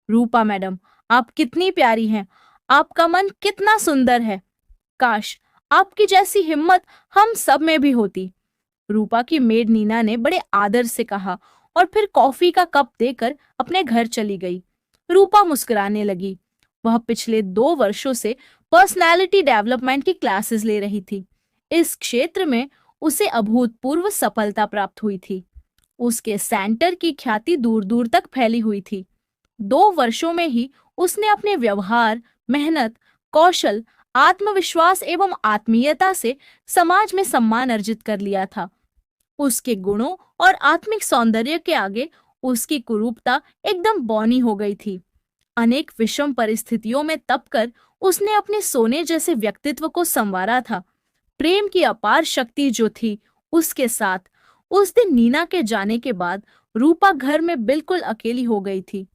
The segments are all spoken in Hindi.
रूपा मैडम, आप कितनी प्यारी हैं। आपका मन कितना सुंदर है। काश आपकी जैसी हिम्मत हम सब में भी होती। रूपा की मेड नीना ने बड़े आदर से कहा और फिर कॉफी का कप देकर अपने घर चली गई। रूपा मुस्कुराने लगी। वह पिछले 2 वर्षों से पर्सनालिटी डेवलपमेंट की क्लासेस ले रही थी। इस क्षेत्र में उसे अभूतपूर्व सफलता प्राप्त हुई थी। उसके सेंटर की ख्याति दूर दूर तक फैली हुई थी। 2 वर्षों में ही उसने अपने व्यवहार, मेहनत, कौशल, आत्मविश्वास एवं आत्मीयता से समाज में सम्मान अर्जित कर लिया था। उसके गुणों और आत्मिक सौंदर्य के आगे उसकी कुरूपता एकदम बौनी हो गई थी। अनेक विषम परिस्थितियों में तपकर उसने अपने सोने जैसे व्यक्तित्व को संवारा था। प्रेम की अपार शक्ति जो थी उसके साथ, उस दिन नीना के जाने के बाद रूपा घर में बिल्कुल अकेली हो गई थी।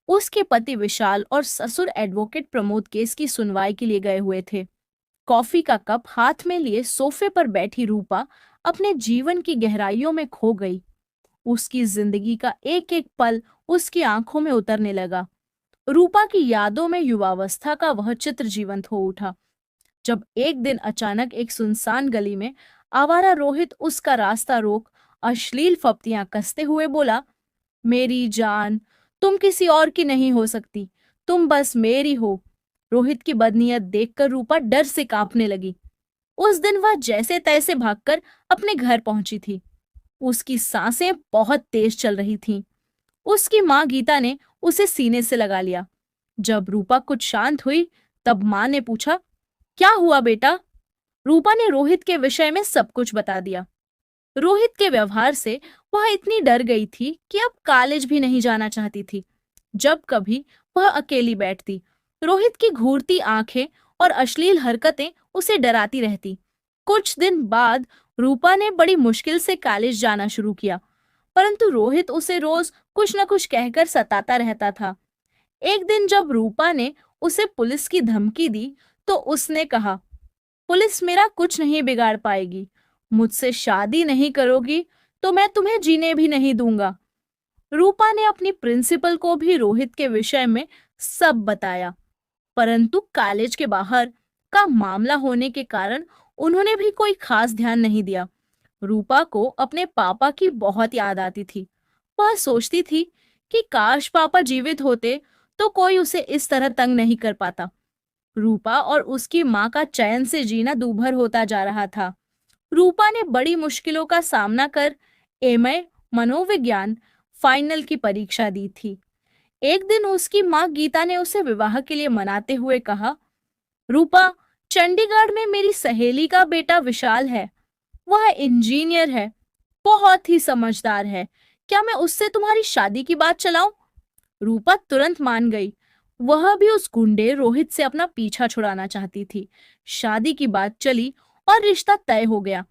उसके पति विशाल और ससुर एडवोकेट प्रमोद केस की सुनवाई के लिए गए हुए थे। कॉफी का कप हाथ में लिए सोफे पर बैठी रूपा अपने जीवन की गहराइयों में खो गई। उसकी जिंदगी का एक एक पल उसकी आंखों में उतरने लगा। रूपा की यादों में युवावस्था का वह चित्र जीवंत हो उठा, जब एक दिन अचानक एक सुनसान गली में आवारा रोहित उसका रास्ता रोक अश्लील फप्तियां कसते हुए बोला, मेरी जान, तुम किसी और की नहीं हो सकती, तुम बस मेरी हो। रोहित की बदनीयत देखकर रूपा डर से कांपने लगी। उस दिन वह जैसे तैसे भागकर अपने घर पहुंची थी। उसकी सांसें बहुत तेज चल रही थीं। उसकी माँ गीता ने उसे सीने से लगा लिया। जब रूपा कुछ शांत हुई, तब माँ ने पूछा, क्या हुआ बेटा? रूपा ने रोहित के विषय में सब कुछ बता दिया। रोहित के व्यवहार से वह इतनी डर गई थी कि अब कॉलेज भी नहीं जाना चाहती थी। जब कभी वह अकेली बैठती, रोहित की घूरती आंखें और अश्लील हरकतें उसे डराती रहती। कुछ दिन बाद रूपा ने बड़ी मुश्किल से कॉलेज जाना शुरू किया, परंतु रोहित उसे रोज कुछ न कुछ कहकर सताता रहता था। एक दिन जब रूपा ने उसे पुलिस की धमकी दी, तो उसने कहा, पुलिस मेरा कुछ नहीं बिगाड़ पाएगी। मुझसे शादी नहीं करोगी तो मैं तुम्हें जीने भी नहीं दूंगा। रूपा ने अपनी प्रिंसिपल को भी रोहित के विषय में सब बताया, परंतु कॉलेज के बाहर का मामला होने के कारण उन्होंने भी कोई खास ध्यान नहीं दिया। रूपा को अपने पापा की बहुत याद आती थी। वह सोचती थी कि काश पापा जीवित होते तो कोई उसे इस तरह तंग नहीं कर पाता। रूपा और उसकी माँ का चैन से जीना दूभर होता जा रहा था। रूपा ने बड़ी मुश्किलों का सामना कर एमए मनोविज्ञान फाइनल की परीक्षा दी थी। एक दिन उसकी माँ गीता ने उसे विवाह के लिए मनाते हुए कहा, रूपा, चंडीगढ़ में मेरी सहेली का बेटा विशाल है। वह इंजीनियर है, बहुत ही समझदार है। क्या मैं उससे तुम्हारी शादी की बात चलाऊं? रूपा तुरंत मान गई। वह भी उस गुंडे रोहित से अपना पीछा छुड़ाना चाहती थी। शादी की बात चली और रिश्ता तय हो गया।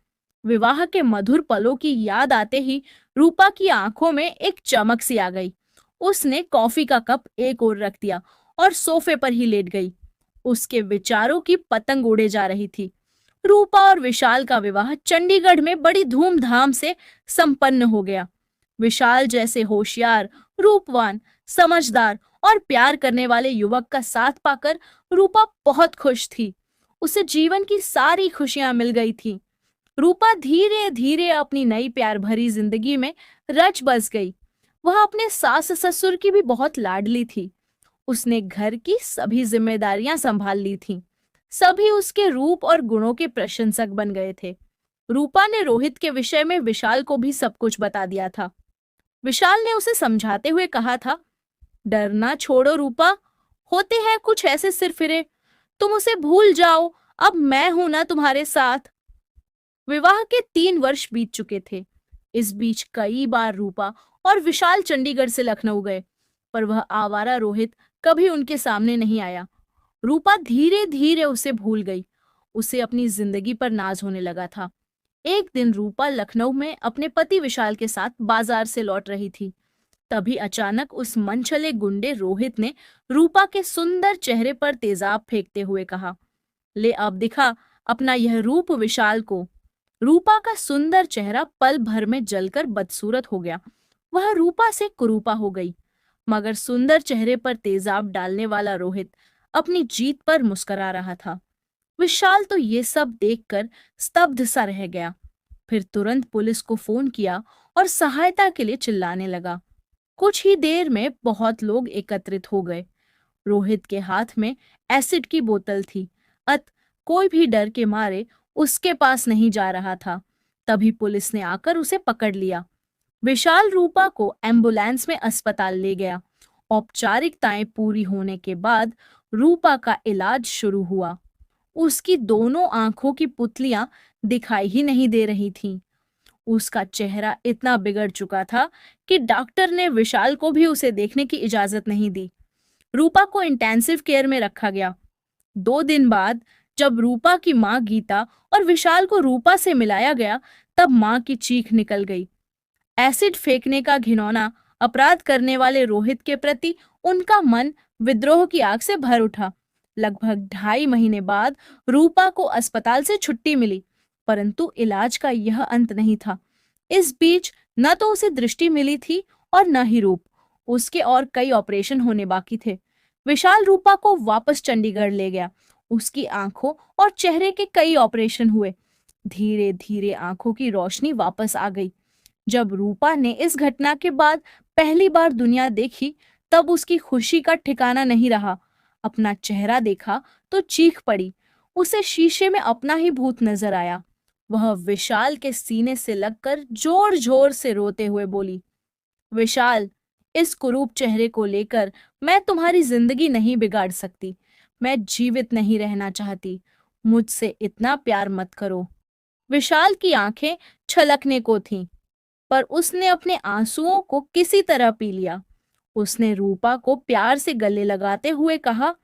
विवाह के मधुर पलों की याद आते ही रूपा की आंखों में एक चमक सी आ गई। उसने कॉफी का कप एक ओर रख दिया और सोफे पर ही लेट गई। उसके विचारों की पतंग उड़े जा रही थी। रूपा और विशाल का विवाह चंडीगढ़ में बड़ी धूमधाम से संपन्न हो गया। विशाल जैसे होशियार, रूपवान, समझदार और प्यार करने वाले युवक का साथ पाकर रूपा बहुत खुश थी। उसे जीवन की सारी खुशियां मिल गई थी। रूपा धीरे धीरे अपनी नई प्यार भरी जिंदगी में रच बस गई। वह अपने सास ससुर की भी बहुत लाडली थी। उसने घर की सभी जिम्मेदारियां संभाल ली थीं। सभी उसके रूप और गुणों के प्रशंसक बन गए थे। रूपा ने रोहित के विषय में विशाल को भी सब कुछ बता दिया था। विशाल ने उसे समझाते हुए कहा था, डरना छोड़ो रूपा, होते हैं कुछ ऐसे सिरफिरे, तुम उसे भूल जाओ, अब मैं हूं ना तुम्हारे साथ। विवाह के 3 वर्ष बीत चुके थे। इस बीच कई बार रूपा और विशाल चंडीगढ़ से लखनऊ गए, पर वह आवारा रोहित कभी उनके सामने नहीं आया। रूपा धीरे धीरे उसे भूल गई। उसे अपनी जिंदगी पर नाज होने लगा था। एक दिन रूपा लखनऊ में अपने पति विशाल के साथ बाजार से लौट रही थी। तभी अचानक उस मनचले गुंडे रोहित ने रूपा के सुंदर चेहरे पर तेजाब फेंकते हुए कहा, ले अब दिखा अपना यह रूप विशाल को। रूपा का सुंदर चेहरा पल भर में जलकर बदसूरत हो गया। वह रूपा से कुरूपा हो गई। मगर सुंदर चेहरे पर तेजाब डालने वाला रोहित अपनी जीत पर मुस्कुरा रहा था। विशाल तो ये सब देखकर स्तब्ध सा रह गया। फिर तुरंत पुलिस को फोन किया और सहायता के लिए चिल्लाने लगा। कुछ ही देर में बहुत लोग एकत्रित हो गए। रोहित के हाथ में एसिड की बोतल थी। कोई भी डर के मारे उसके पास नहीं जा रहा था। तभी पुलिस ने आकर उसे पकड़ लिया। विशाल रूपा को एम्बुलेंस में अस्पताल ले गया। औपचारिकताएं पूरी होने के बाद रूपा का इलाज शुरू हुआ। उसकी दोनों आंखों की पुतलियां दिखाई ही नहीं दे रही थीं। उसका चेहरा इतना बिगड़ चुका था कि डॉक्टर ने विशाल को भी उसे देखने की इजाजत नहीं दी। रूपा को इंटेंसिव केयर में रखा गया। 2 दिन बाद जब रूपा की मां गीता और विशाल को रूपा से मिलाया गया, तब मां की चीख निकल गई। एसिड फेंकने का घिनौना अपराध करने वाले रोहित के प्रति उनका मन विद्रोह की आग से भर उठा। लगभग 2.5 महीने बाद रूपा को अस्पताल से छुट्टी मिली, परंतु इलाज का यह अंत नहीं था। इस बीच न तो उसे दृष्टि मिली थी और न ही रूप। उसके और कई ऑपरेशन होने बाकी थे। विशाल रूपा को वापस चंडीगढ़ ले गया। उसकी आंखों और चेहरे के कई ऑपरेशन हुए। धीरे धीरे आंखों की रोशनी वापस आ गई। जब रूपा ने इस घटना के बाद पहली बार दुनिया देखी, तब उसकी खुशी का ठिकाना नहीं रहा। अपना चेहरा देखा तो चीख पड़ी। उसे शीशे में अपना ही भूत नजर आया। वह विशाल के सीने से लगकर जोर जोर से रोते हुए बोली, विशाल, इस कुरूप चेहरे को लेकर मैं तुम्हारी जिंदगी नहीं बिगाड़ सकती। मैं जीवित नहीं रहना चाहती। मुझसे इतना प्यार मत करो। विशाल की आंखें छलकने को थीं, पर उसने अपने आंसुओं को किसी तरह पी लिया। उसने रूपा को प्यार से गले लगाते हुए कहा,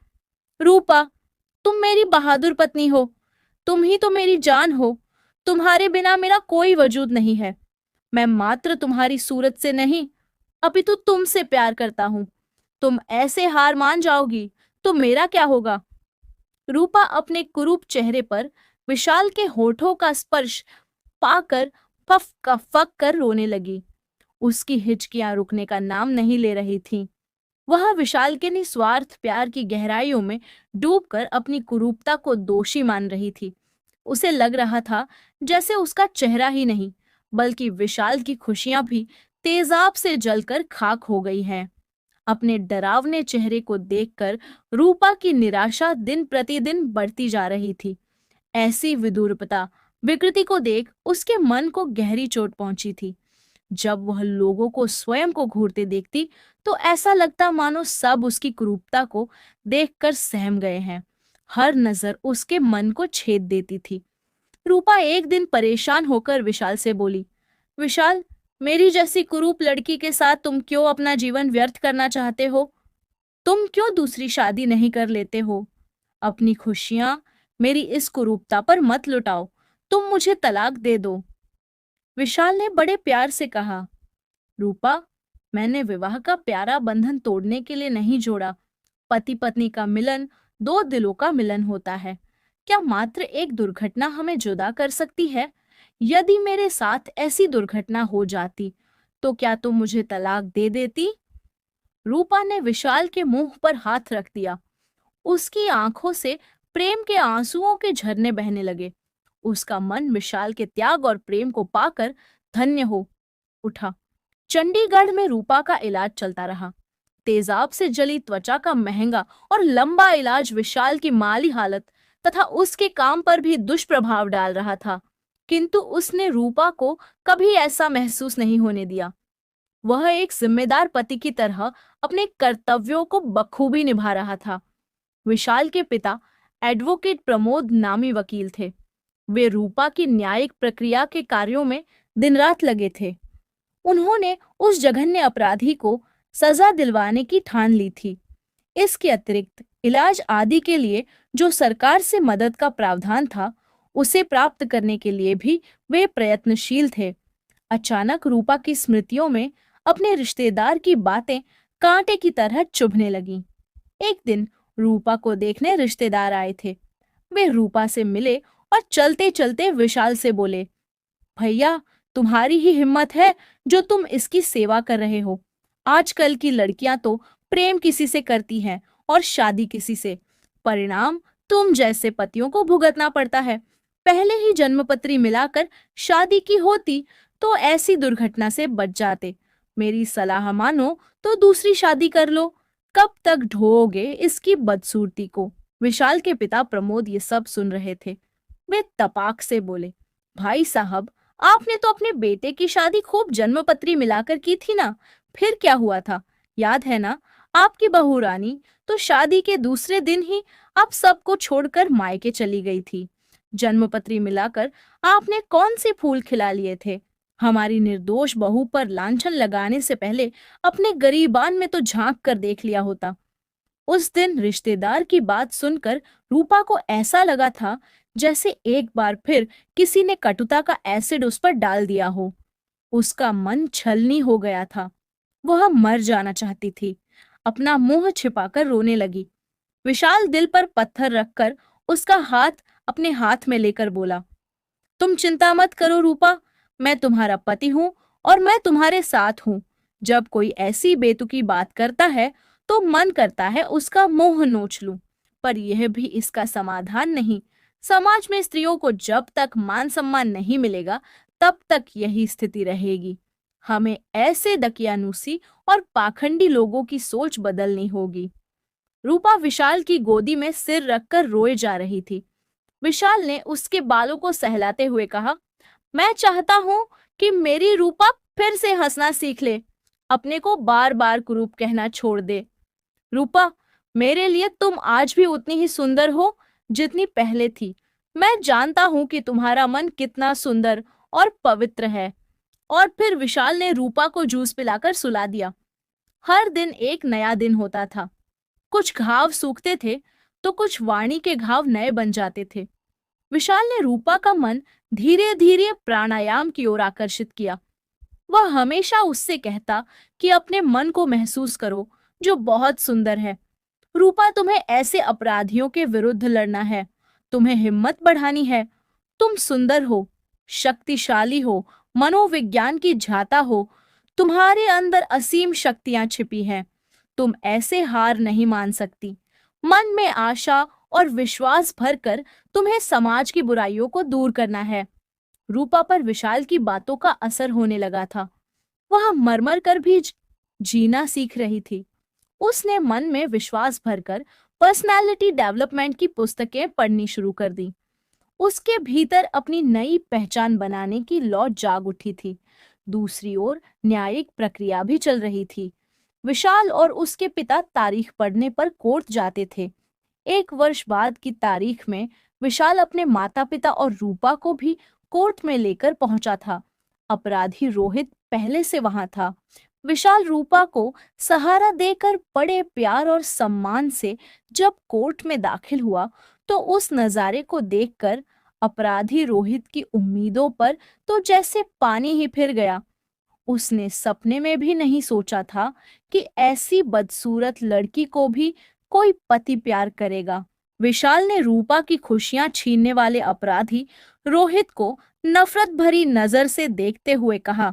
रूपा, तुम मेरी बहादुर पत्नी हो। तुम ही तो मेरी जान हो। तुम्हारे बिना मेरा कोई वजूद नहीं है। मैं मात्र तुम्हारी सूरत से नहीं, अपितु तुमसे प्यार करता हूँ। तुम ऐसे हार मान जाओगी तो मेरा क्या होगा? रूपा अपने कुरूप चेहरे पर विशाल के होठों का स्पर्श पाकर फक का फक कर रोने लगी। उसकी हिचकियां रुकने का नाम नहीं ले रही थीं। वह विशाल के निस्वार्थ प्यार की गहराइयों में डूबकर अपनी कुरूपता को दोषी मान रही थी। उसे लग रहा था जैसे उसका चेहरा ही नहीं, बल्कि विशाल की खुशियां भी तेजाब से जलकर खाक हो गई हैं। अपने डरावने चेहरे को देखकर रूपा की निराशा दिन प्रतिदिन बढ़ती जा रही थी। ऐसी विदूरपता, विकृति को देख उसके मन को गहरी चोट पहुंची थी। जब वह लोगों को स्वयं को घूरते देखती तो ऐसा लगता मानो सब उसकी क्रूरता को देखकर सहम गए हैं। हर नजर उसके मन को छेद देती थी। रूपा एक दिन परेशान होकर विशाल से बोली, विशाल, मेरी जैसी कुरूप लड़की के साथ तुम क्यों अपना जीवन व्यर्थ करना चाहते हो? तुम क्यों दूसरी शादी नहीं कर लेते हो? अपनी खुशियां मेरी इस कुरूपता पर मत लुटाओ। तुम मुझे तलाक दे दो। विशाल ने बड़े प्यार से कहा, रूपा, मैंने विवाह का प्यारा बंधन तोड़ने के लिए नहीं जोड़ा। पति पत्नी का मिलन 2 दिलों का मिलन होता है। क्या मात्र एक दुर्घटना हमें जुदा कर सकती है? यदि मेरे साथ ऐसी दुर्घटना हो जाती तो क्या तुम मुझे तलाक दे देती? रूपा ने विशाल के मुंह पर हाथ रख दिया। उसकी आंखों से प्रेम के आंसुओं के झरने बहने लगे। उसका मन विशाल के त्याग और प्रेम को पाकर धन्य हो उठा। चंडीगढ़ में रूपा का इलाज चलता रहा। तेजाब से जली त्वचा का महंगा और लंबा इलाज विशाल की माली हालत तथा उसके काम पर भी दुष्प्रभाव डाल रहा था, किंतु उसने रूपा को कभी ऐसा महसूस नहीं होने दिया। वह एक जिम्मेदार पति की तरह अपने कर्तव्यों को बखूबी निभा रहा था। विशाल के पिता एडवोकेट प्रमोद नामी वकील थे। वे रूपा की न्यायिक प्रक्रिया के कार्यों में दिन रात लगे थे। उन्होंने उस जघन्य अपराधी को सजा दिलवाने की ठान ली थी। इसके अतिरिक्त इलाज आदि के लिए जो सरकार से मदद का प्रावधान था, उसे प्राप्त करने के लिए भी वे प्रयत्नशील थे। अचानक रूपा की स्मृतियों में अपने रिश्तेदार की बातें कांटे की तरह चुभने लगीं। एक दिन रूपा को देखने रिश्तेदार आए थे। वे रूपा से मिले और चलते चलते विशाल से बोले, भैया, तुम्हारी ही हिम्मत है जो तुम इसकी सेवा कर रहे हो। आजकल की लड़कियां तो प्रेम किसी से करती हैं और शादी किसी से। परिणाम तुम जैसे पतियों को भुगतना पड़ता है। पहले ही जन्मपत्री मिलाकर शादी की होती तो ऐसी दुर्घटना से बच जाते। मेरी सलाह मानो तो दूसरी शादी कर लो। कब तक ढोओगे इसकी बदसूरती को? विशाल के पिता प्रमोद ये सब सुन रहे थे। वे तपाक से बोले, भाई साहब, आपने तो अपने बेटे की शादी खूब जन्मपत्री मिलाकर की थी ना। फिर क्या हुआ था, याद है ना? आपकी बहू रानी तो शादी के दूसरे दिन ही आप सबको छोड़कर मायके चली गई थी। जन्मपत्री मिलाकर आपने कौन से फूल खिला लिए थे? हमारी निर्दोष बहू पर लांछन लगाने से पहले अपने गरीबान में तो झांक कर देख लिया होता। उस दिन रिश्तेदार की बात सुनकर रूपा को ऐसा लगा था जैसे एक बार फिर किसी ने कटुता का एसिड उस पर डाल दिया हो। उसका मन छलनी हो गया था। वह मर जाना चाहती थी। अपना मुंह छिपाकर रोने लगी। विशाल दिल पर पत्थर रखकर उसका हाथ अपने हाथ में लेकर बोला, तुम चिंता मत करो रूपा, मैं तुम्हारा पति हूं और मैं तुम्हारे साथ हूं। जब कोई ऐसी बेतुकी बात करता है तो मन करता है उसका मुंह नोच लूं, पर यह भी इसका समाधान नहीं। समाज में स्त्रियों को जब तक मान सम्मान नहीं मिलेगा तब तक यही स्थिति रहेगी। हमें ऐसे दकियानूसी और पाखंडी लोगों की सोच बदलनी होगी। रूपा विशाल की गोदी में सिर रखकर रोए जा रही थी। विशाल ने उसके बालों को सहलाते हुए कहा, मैं चाहता हूं कि मेरी रूपा फिर से हंसना सीख ले, अपने को बार बार कुरूप कहना छोड़ दे। रूपा, मेरे लिए तुम आज भी उतनी ही सुंदर हो जितनी पहले थी। मैं जानता हूं कि तुम्हारा मन कितना सुंदर और पवित्र है। और फिर विशाल ने रूपा को जूस पिलाकर सुला दिया। हर दिन एक नया दिन होता था। कुछ घाव सूखते थे तो कुछ वाणी के घाव नए बन जाते थे। विशाल ने रूपा का मन धीरे धीरे प्राणायाम की ओर आकर्षित किया। वह हमेशा उससे कहता कि अपने मन को महसूस करो जो बहुत सुंदर है। रूपा, तुम्हें ऐसे अपराधियों के विरुद्ध लड़ना है। तुम्हें हिम्मत बढ़ानी है। तुम सुंदर हो, शक्तिशाली हो, मनोविज्ञान की झाता हो। तुम्हारे अंदर असीम शक्तियां छिपी हैं। तुम ऐसे हार नहीं मान सकती। मन में आशा और विश्वास भरकर तुम्हें समाज की बुराइयों को दूर करना है। रूपा पर विशाल की बातों का असर होने लगा था। वह मरमर कर भी जीना सीख रही थी। उसने मन में विश्वास भरकर पर्सनालिटी डेवलपमेंट की पुस्तकें पढ़नी शुरू कर दी। उसके भीतर अपनी नई पहचान बनाने की लौ जाग उठी थी। दूसरी ओर न्यायिक प्रक्रिया भी चल रही थी। विशाल और उसके पिता तारीख पढ़ने पर कोर्ट जाते थे। 1 वर्ष बाद की तारीख में विशाल अपने माता पिता और रूपा को भी कोर्ट में लेकर पहुंचा था। अपराधी रोहित पहले से वहां था। विशाल रूपा को सहारा देकर बड़े प्यार और सम्मान से जब कोर्ट में दाखिल हुआ तो उस नजारे को देखकर अपराधी रोहित की उम्मीदों पर तो जैसे पानी ही फिर गया। उसने सपने में भी नहीं सोचा था कि ऐसी बदसूरत लड़की को भी कोई पति प्यार करेगा। विशाल ने रूपा की खुशियां छीनने वाले अपराधी रोहित को नफरत भरी नजर से देखते हुए कहा,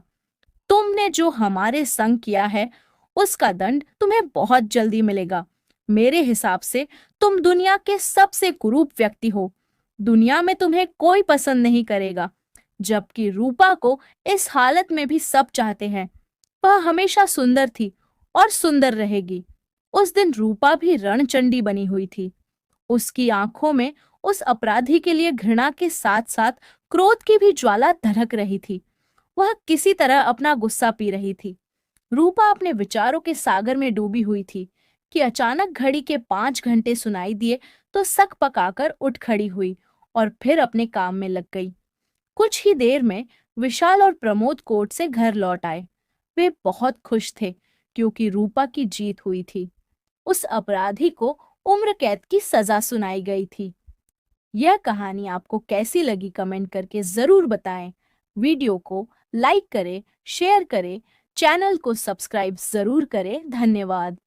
तुमने जो हमारे संग किया है उसका दंड तुम्हें बहुत जल्दी मिलेगा। मेरे हिसाब से तुम दुनिया के सबसे कुरूप व्यक्ति हो। दुनिया में तुम्हें कोई पसंद नहीं करेगा, जबकि रूपा को इस हालत में भी सब चाहते हैं। वह हमेशा सुंदर थी और सुंदर रहेगी। उस दिन रूपा भी रणचंडी बनी हुई थी। उसकी आंखों में उस अपराधी के लिए घृणा के साथ साथ क्रोध की भी ज्वाला धड़क रही थी। वह किसी तरह अपना गुस्सा पी रही थी। रूपा अपने विचारों के सागर में डूबी हुई थी कि अचानक घड़ी के 5 घंटे सुनाई दिए तो सक पकाकर उठ खड़ी हुई और फिर अपने काम में लग गई। कुछ ही देर में विशाल और प्रमोद कोर्ट से घर लौट आए। वे बहुत खुश थे क्योंकि रूपा की जीत हुई थी। उस अपराधी को उम्र कैद की सजा सुनाई गई थी। यह कहानी आपको कैसी लगी कमेंट करके जरूर बताएं। वीडियो को लाइक करें, शेयर करें, चैनल को सब्सक्राइब जरूर करें। धन्यवाद।